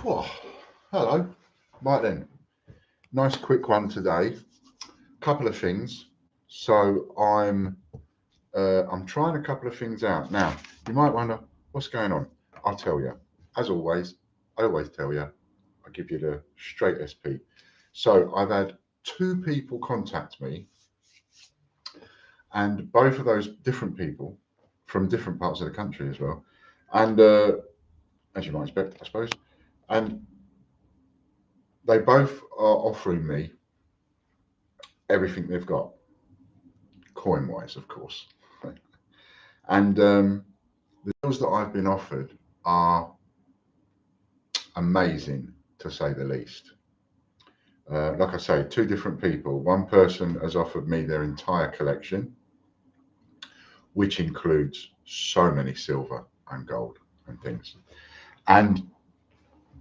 Oh, hello. Right then, nice quick one today. Couple of things. So I'm trying a couple of things out now. You might wonder what's going on. I'll tell you. As always, I always tell you. I give you the straight SP. So I've had two people contact me, and both of those different people from different parts of the country as well, and as you might expect, I suppose, and they both are offering me everything they've got, coin wise, of course. And the deals that I've been offered are amazing, to say the least. Like I say, two different people. One person has offered me their entire collection, which includes so many silver and gold and things. And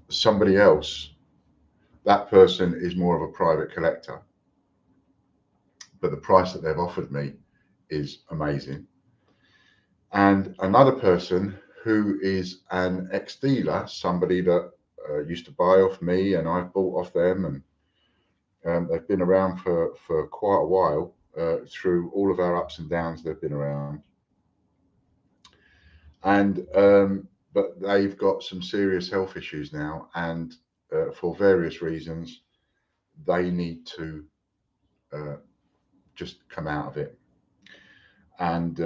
somebody else, that person is more of a private collector, but the price that they've offered me is amazing. And another person who is an ex-dealer, somebody that used to buy off me and I've bought off them, and they've been around for quite a while. Through all of our ups and downs, they've been around. And but they've got some serious health issues now, and for various reasons, they need to just come out of it. And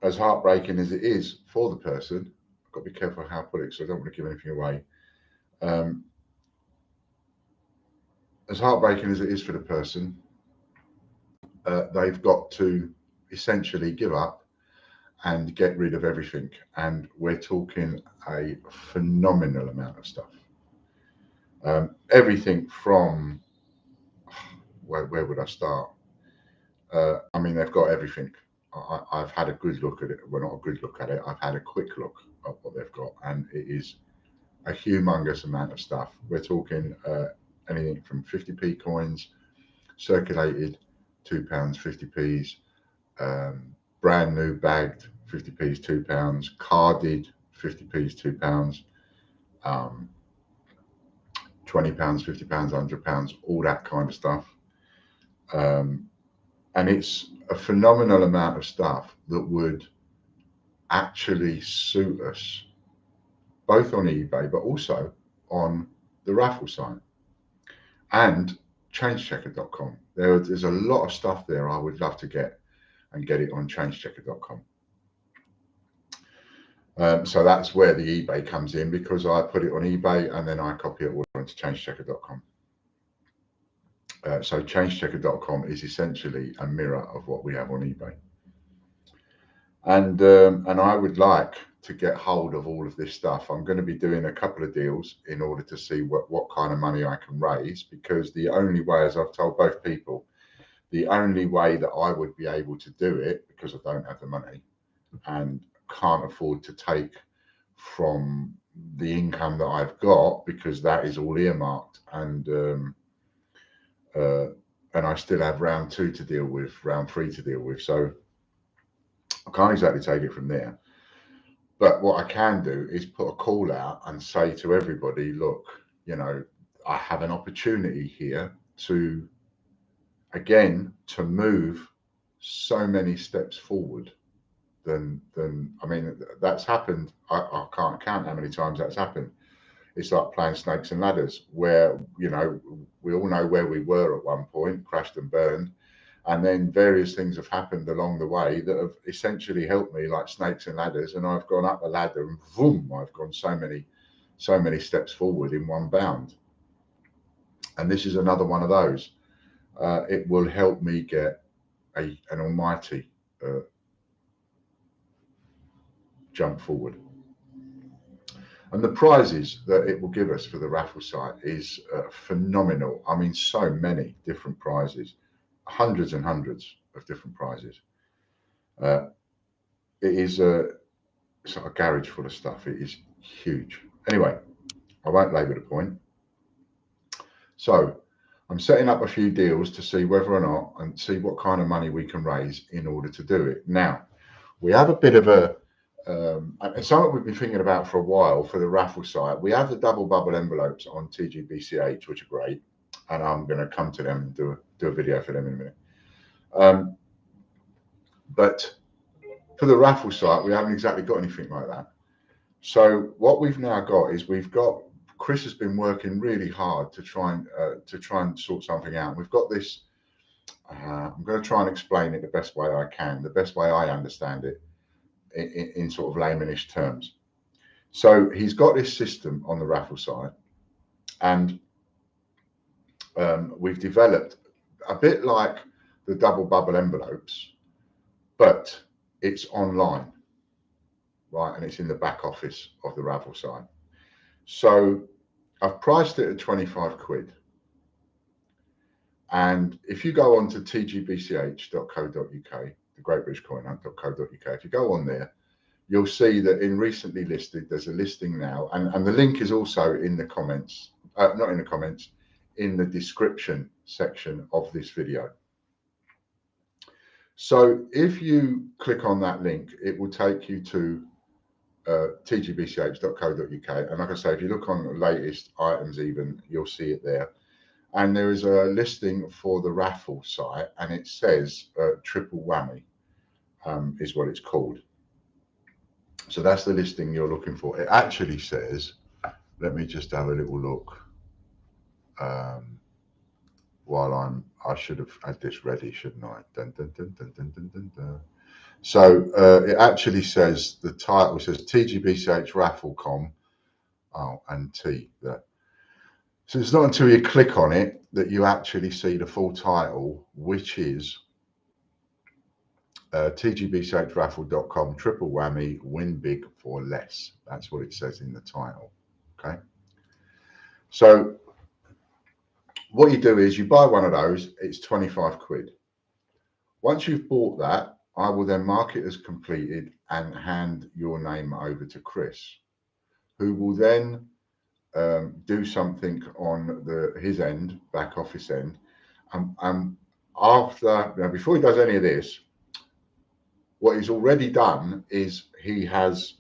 as heartbreaking as it is for the person, I've got to be careful how I put it because I don't want to give anything away. As heartbreaking as it is for the person, they've got to essentially give up and get rid of everything. And we're talking a phenomenal amount of stuff. Everything from, where would I start? I mean, they've got everything. I've had a good look at it. Well, not a good look at it. I've had a quick look at what they've got, and it is a humongous amount of stuff. We're talking anything from 50p coins, circulated £2, 50p's, brand new bagged 50p's, £2, carded 50p's, £2, £20, £50, £100, all that kind of stuff. And it's a phenomenal amount of stuff that would actually suit us, both on eBay, but also on the raffle site and changechecker.com. There's a lot of stuff there I would love to get and get it on changechecker.com. So that's where the eBay comes in, because I put it on eBay and then I copy it all into changechecker.com. So changechecker.com is essentially a mirror of what we have on eBay. And I would like to get hold of all of this stuff. I'm going to be doing a couple of deals in order to see what kind of money I can raise, because the only way, as I've told both people, the only way that I would be able to do it, because I don't have the money and can't afford to take from the income that I've got, because that is all earmarked, and I still have round 2 to deal with, round 3 to deal with. So I can't exactly take it from there. But what I can do is put a call out and say to everybody, look, you know, I have an opportunity here to, again, to move so many steps forward than I mean, that's happened. I can't count how many times that's happened. It's like playing snakes and ladders, where, you know, we all know where we were at one point, crashed and burned. And then various things have happened along the way that have essentially helped me, like snakes and ladders. And I've gone up the ladder and boom, I've gone so many steps forward in one bound. And this is another one of those. It will help me get an almighty jump forward. And the prizes that it will give us for the raffle site is phenomenal. I mean, so many different prizes, hundreds and hundreds of different prizes. It is it's like a garage full of stuff. It is huge. Anyway, I won't labour the point. So I'm setting up a few deals to see whether or not, and see what kind of money we can raise in order to do it. Now, we have a bit of a and something we've been thinking about for a while for the raffle site. We have the double bubble envelopes on TGBCH, which are great, and I'm going to come to them and do a video for them in a minute. But for the raffle site, we haven't exactly got anything like that. So what we've now got is Chris has been working really hard to try and sort something out. We've got this. I'm going to try and explain it the best way I can, the best way I understand it, in sort of laymanish terms. So he's got this system on the raffle site, and we've developed a bit like the double bubble envelopes, but it's online, right? And it's in the back office of the raffle site. So I've priced it at 25 quid. And if you go on to tgbch.co.uk, the Great British Coin Hunt.co.uk, if you go on there, you'll see that in recently listed, there's a listing now. And the link is also in the comments, not in the comments, in the description section of this video. So if you click on that link, it will take you to tgbch.co.uk. And like I say, if you look on the latest items even, you'll see it there. And there is a listing for the raffle site, and it says triple whammy is what it's called. So that's the listing you're looking for. It actually says, let me just have a little look while I should have had this ready, shouldn't I? Dun, dun, dun, dun, dun, dun, dun, dun. So it actually says, the title says TGBCH RAFFLE.com. Oh, and T there. So it's not until you click on it that you actually see the full title, which is TGBCHRaffle.com, triple whammy, win big for less. That's what it says in the title. Okay. So what you do is you buy one of those, it's 25 quid. Once you've bought that, I will then mark it as completed and hand your name over to Chris, who will then do something on his end, back office end. Before he does any of this, what he's already done is he has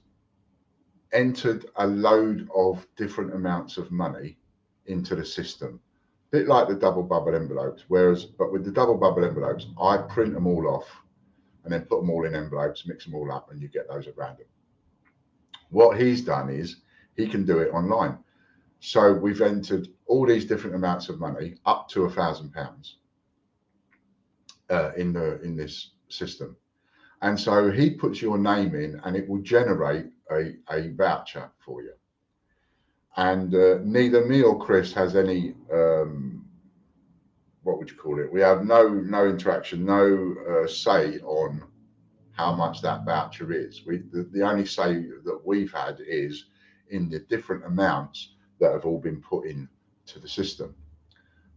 entered a load of different amounts of money into the system, a bit like the double bubble envelopes. But with the double bubble envelopes, I print them all off and then put them all in envelopes, mix them all up, and you get those at random. What he's done is he can do it online. So we've entered all these different amounts of money up to £1,000 in this system. And so he puts your name in and it will generate a voucher for you. And neither me or Chris has any, what would you call it? We have no interaction, no say on how much that voucher is. The only say that we've had is in the different amounts that have all been put in to the system,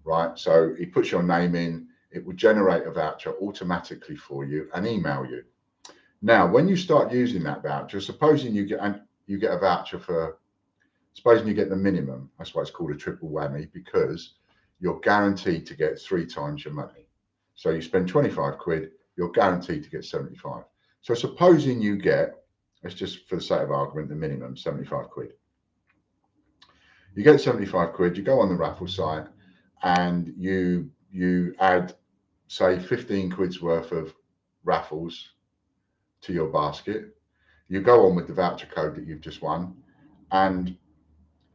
right? So he puts your name in, it will generate a voucher automatically for you and email you. Now, when you start using that voucher, supposing you get a voucher for, supposing you get the minimum, that's why it's called a triple whammy, because you're guaranteed to get 3 times your money. So you spend 25 quid, you're guaranteed to get 75. So supposing you get, let's just for the sake of argument, the minimum 75 quid. You get 75 quid, you go on the raffle site and you add, say, 15 quid's worth of raffles to your basket. You go on with the voucher code that you've just won, and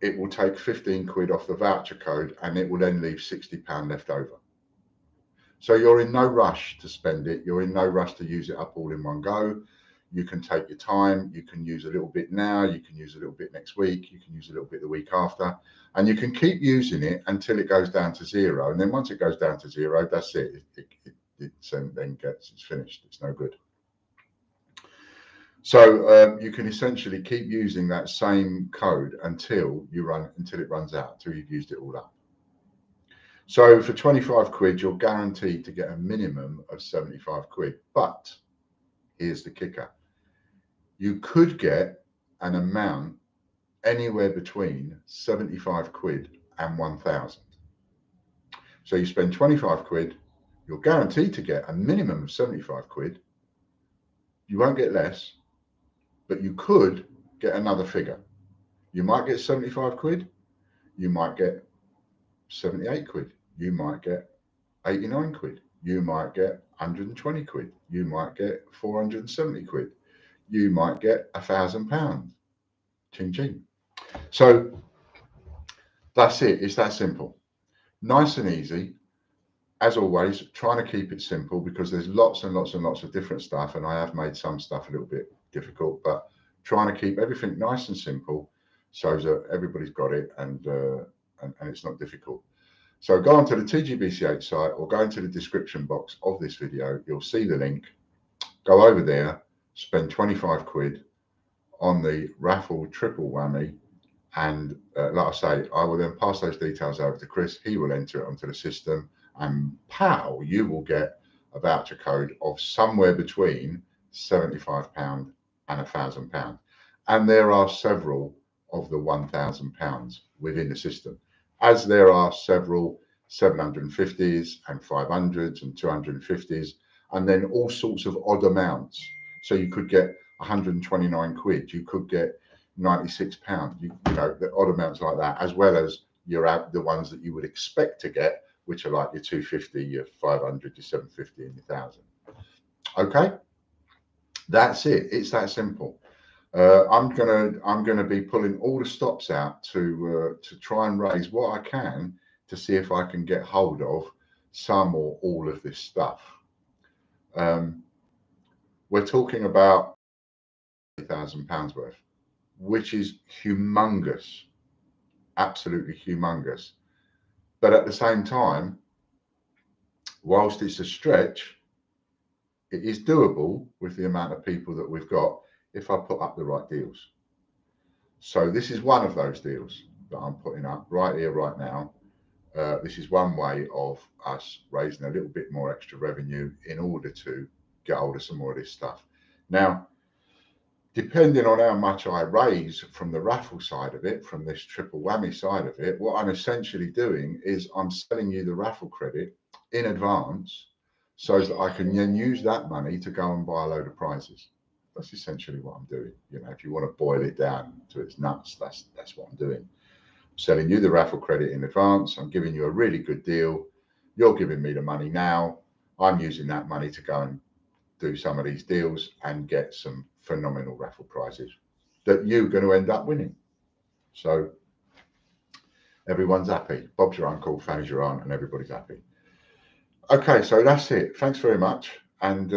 it will take 15 quid off the voucher code, and it will then leave £60 left over. So you're in no rush to spend it. You're in no rush to use it up all in one go. You can take your time. You can use a little bit now. You can use a little bit next week. You can use a little bit the week after. And you can keep using it until it goes down to 0. And then once it goes down to 0, that's it. It's finished. It's no good. So you can essentially keep using that same code until it runs out, until you've used it all up. So for 25 quid, you're guaranteed to get a minimum of 75 quid. But here's the kicker. You could get an amount anywhere between 75 quid and 1,000. So you spend 25 quid, you're guaranteed to get a minimum of 75 quid. You won't get less, but you could get another figure. You might get 75 quid. You might get 78 quid. You might get 89 quid. You might get 120 quid. You might get 470 quid. You might get £1,000. Ching ching. So that's it. It's that simple. Nice and easy. As always, trying to keep it simple because there's lots and lots and lots of different stuff, and I have made some stuff a little bit difficult, but trying to keep everything nice and simple so that everybody's got it and it's not difficult. So go onto the TGBCH site or go into the description box of this video. You'll see the link. Go over there, spend 25 quid on the raffle triple whammy. And like I say, I will then pass those details over to Chris. He will enter it onto the system, and pow, you will get a voucher code of somewhere between £75 and £1,000. And there are several of the £1,000 within the system, as there are several 750s and 500s and 250s, and then all sorts of odd amounts. So you could get 129 quid, you could get £96, you know, the odd amounts like that, as well as the ones that you would expect to get, which are like your 250, your 500, your 750, and your 1,000. Okay, that's it. It's that simple. I'm gonna be pulling all the stops out to try and raise what I can to see if I can get hold of some or all of this stuff. We're talking about £1,000 worth, which is humongous, absolutely humongous. But at the same time, whilst it's a stretch, it is doable with the amount of people that we've got if I put up the right deals. So this is one of those deals that I'm putting up right here, right now. This is one way of us raising a little bit more extra revenue in order to get hold of some more of this stuff. Now, depending on how much I raise from the raffle side of it, from this triple whammy side of it, what I'm essentially doing is I'm selling you the raffle credit in advance so that I can then use that money to go and buy a load of prizes. That's essentially what I'm doing. You know, if you want to boil it down to its nuts, that's what I'm doing. I'm selling you the raffle credit in advance. I'm giving you a really good deal. You're giving me the money now. I'm using that money to go and do some of these deals and get some phenomenal raffle prizes that you're going to end up winning. So everyone's happy. Bob's your uncle, Fanny's your aunt, and everybody's happy. Okay, so that's it. Thanks very much. And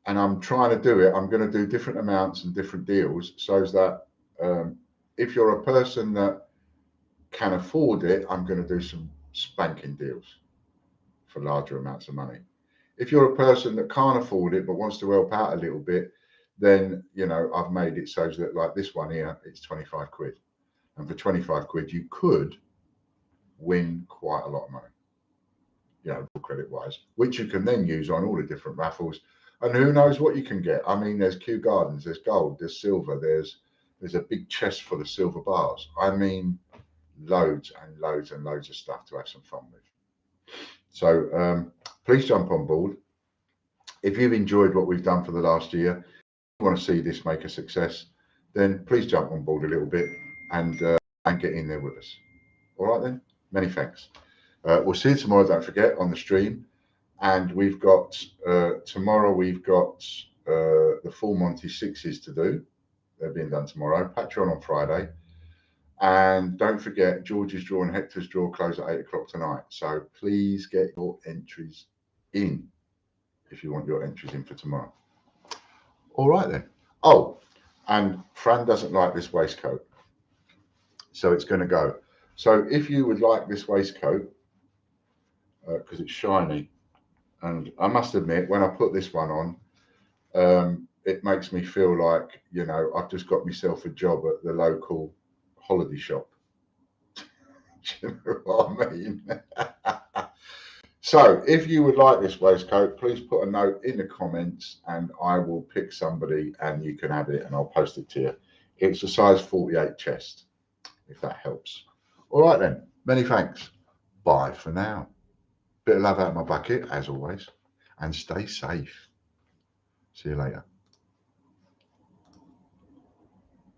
I'm trying to do it. I'm going to do different amounts and different deals so that if you're a person that can afford it, I'm going to do some spanking deals for larger amounts of money. If you're a person that can't afford it but wants to help out a little bit, then, you know, I've made it so that, like this one here, it's 25 quid. And for 25 quid, you could win quite a lot of money, you know, credit-wise, which you can then use on all the different raffles. And who knows what you can get. I mean, there's Kew Gardens, there's gold, there's silver, there's a big chest full of silver bars. I mean, loads and loads and loads of stuff to have some fun with. So please jump on board. If you've enjoyed what we've done for the last year, if you want to see this make a success, then please jump on board a little bit and get in there with us. All right then, many thanks. We'll see you tomorrow, don't forget, on the stream. And we've got, tomorrow we've got the full Monty sixes to do. They're being done tomorrow. Patreon on Friday. And don't forget, George's draw and Hector's draw close at 8 o'clock tonight. So please get your entries in if you want your entries in for tomorrow. All right then. Oh, and Fran doesn't like this waistcoat, so it's going to go. So if you would like this waistcoat, because it's shiny, and I must admit, when I put this one on, it makes me feel like, you know, I've just got myself a job at the local holiday shop. Do you know what I mean? So if you would like this waistcoat, please put a note in the comments and I will pick somebody and you can have it and I'll post it to you. It's a size 48 chest, if that helps. All right then, many thanks. Bye for now. Bit of love out of my bucket, as always, and stay safe. See you later.